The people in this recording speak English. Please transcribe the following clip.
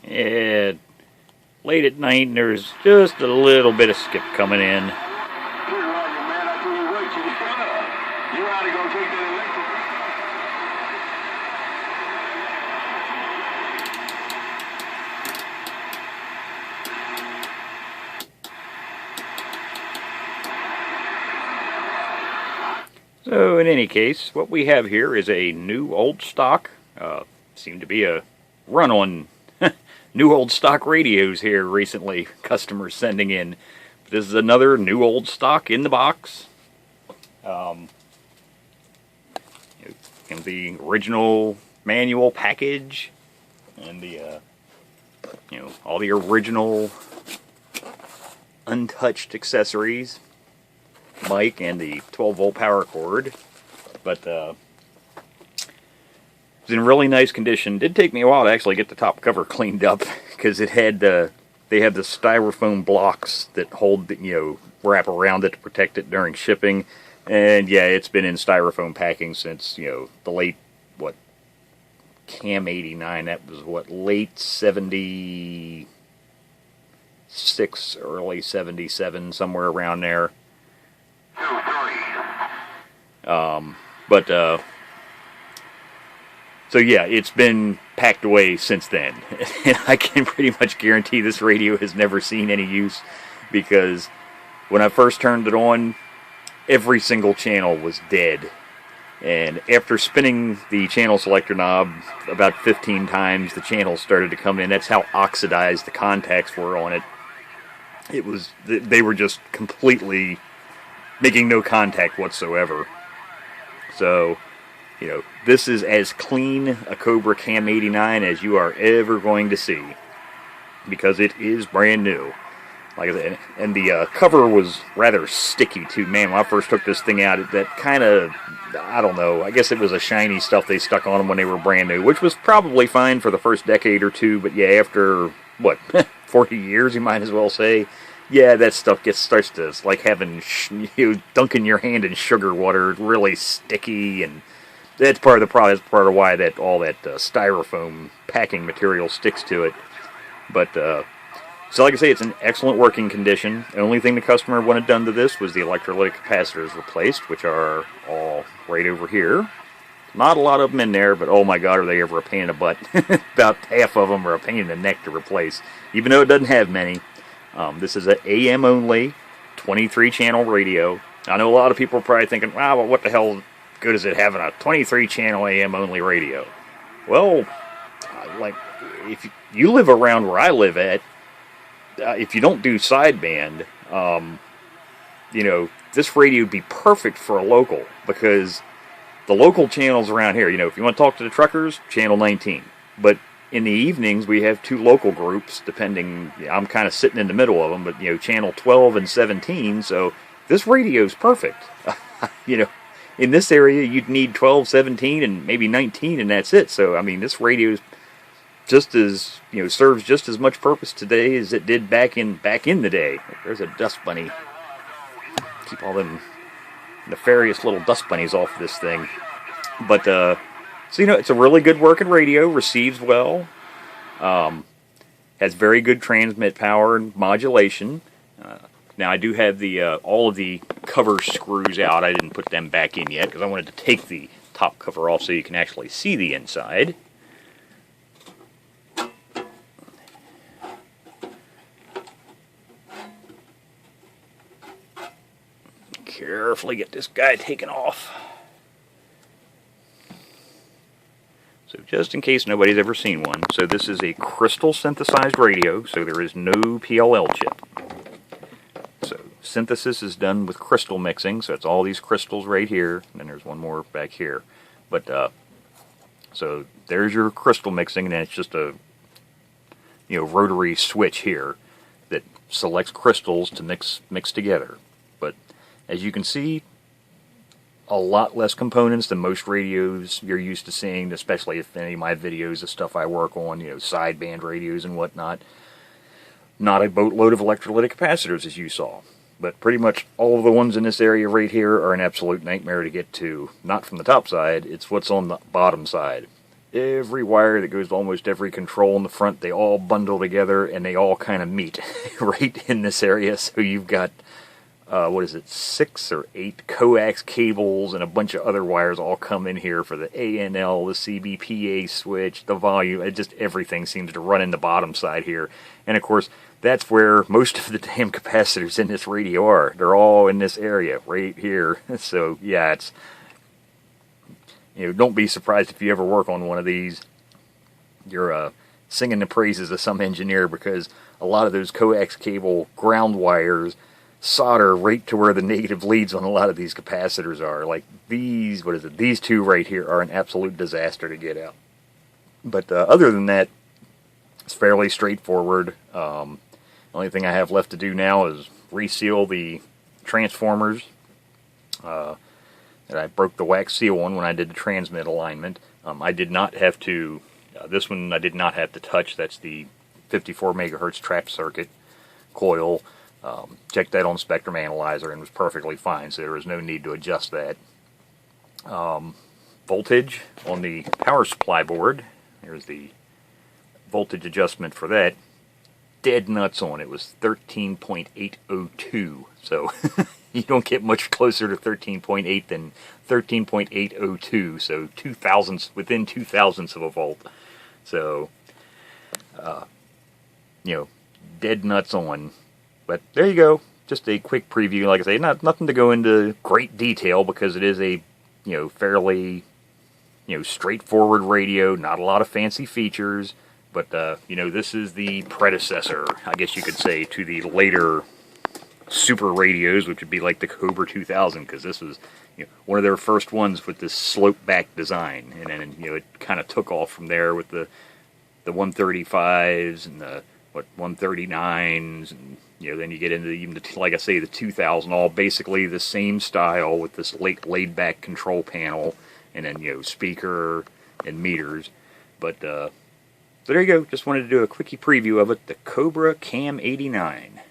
Yeah, late at night, and there's just a little bit of skip coming in. So in any case, what we have here is a new old stock. Seemed to be a run on new old stock radios here recently, customers sending in. But this is another new old stock in the box. In the original manual package, and the all the original untouched accessories. Mic and the 12-volt power cord, but it's in really nice condition. Did take me a while to actually get the top cover cleaned up because it had they have the styrofoam blocks that hold wrap around it to protect it during shipping, and yeah, it's been in styrofoam packing since the late CAM 89. That was late 76, early 77, somewhere around there. So yeah, it's been packed away since then, and I can pretty much guarantee this radio has never seen any use, because when I first turned it on, every single channel was dead, and after spinning the channel selector knob about 15 times, the channels started to come in. That's how oxidized the contacts were on it. They were just completely making no contact whatsoever. So, this is as clean a Cobra CAM 89 as you are ever going to see, because it is brand new. Like I said, and the cover was rather sticky too. Man, when I first took this thing out, that kind of, I don't know, I guess it was a shiny stuff they stuck on them when they were brand new, which was probably fine for the first decade or two, but yeah, after, 40 years, you might as well say, yeah, that stuff starts to, it's like having, dunking your hand in sugar water, really sticky, and that's part of the problem. That's part of why all that styrofoam packing material sticks to it. But, so like I say, it's in excellent working condition. The only thing the customer wanted done to this was the electrolytic capacitors replaced, which are all right over here. Not a lot of them in there, but oh my god, are they ever a pain in the butt. About half of them are a pain in the neck to replace, even though it doesn't have many. This is an AM only, 23 channel radio. I know a lot of people are probably thinking, wow, well, what the hell good is it having a 23 channel AM only radio? Well, if you live around where I live at, if you don't do sideband, this radio would be perfect for a local, because the local channels around here, if you want to talk to the truckers, channel 19. But in the evenings, we have two local groups, depending, I'm kind of sitting in the middle of them, but, channel 12 and 17, so this radio is perfect. In this area, you'd need 12, 17, and maybe 19, and that's it. So, I mean, this radio is just as, serves just as much purpose today as it did back in the day. There's a dust bunny. Keep all them nefarious little dust bunnies off this thing. But, so, it's a really good working radio, receives well, has very good transmit power and modulation. Now, I do have all of the cover screws out. I didn't put them back in yet, because I wanted to take the top cover off so you can actually see the inside. Carefully get this guy taken off. So just in case nobody's ever seen one, so this is a crystal synthesized radio, so there is no PLL chip. So synthesis is done with crystal mixing, so it's all these crystals right here, and then there's one more back here. But so there's your crystal mixing, and then it's just a rotary switch here that selects crystals to mix together. But as you can see, a lot less components than most radios you're used to seeing, especially if any of my videos of stuff I work on, sideband radios and whatnot. Not a boatload of electrolytic capacitors, as you saw. But pretty much all of the ones in this area right here are an absolute nightmare to get to. Not from the top side, it's what's on the bottom side. every wire that goes to almost every control in the front, they all bundle together and they all kind of meet right in this area. So you've got, what is it, 6 or 8 coax cables and a bunch of other wires all come in here for the ANL, the CBPA switch, the volume. It just, everything seems to run in the bottom side here. And of course, that's where most of the damn capacitors in this radio are. They're all in this area right here. So yeah, it's, don't be surprised if you ever work on one of these. You're singing the praises of some engineer, because a lot of those coax cable ground wires solder right to where the negative leads on a lot of these capacitors are. Like these, these two right here are an absolute disaster to get out. But other than that, it's fairly straightforward. The only thing I have left to do now is reseal the transformers that I broke the wax seal on when I did the transmit alignment. I did not have to, this one I did not have to touch. That's the 54 megahertz trap circuit coil. Checked that on Spectrum Analyzer and was perfectly fine, so there was no need to adjust that. Voltage on the power supply board, here's the voltage adjustment for that. Dead nuts on. It was 13.802, so you don't get much closer to 13.8 than 13.802, so 2 thousandths, within 2 thousandths of a volt. So, dead nuts on. But there you go. Just a quick preview. Like I say, nothing to go into great detail, because it is a, fairly, straightforward radio. Not a lot of fancy features. But, this is the predecessor, I guess you could say, to the later super radios, which would be like the Cobra 2000, because this was, one of their first ones with this slope-back design. And then, it kind of took off from there with the 135s and the 139s, and then you get into even like I say, the 2000, all basically the same style with this laid back control panel, and then speaker and meters. But so there you go. Just wanted to do a quickie preview of it. The Cobra CAM 89.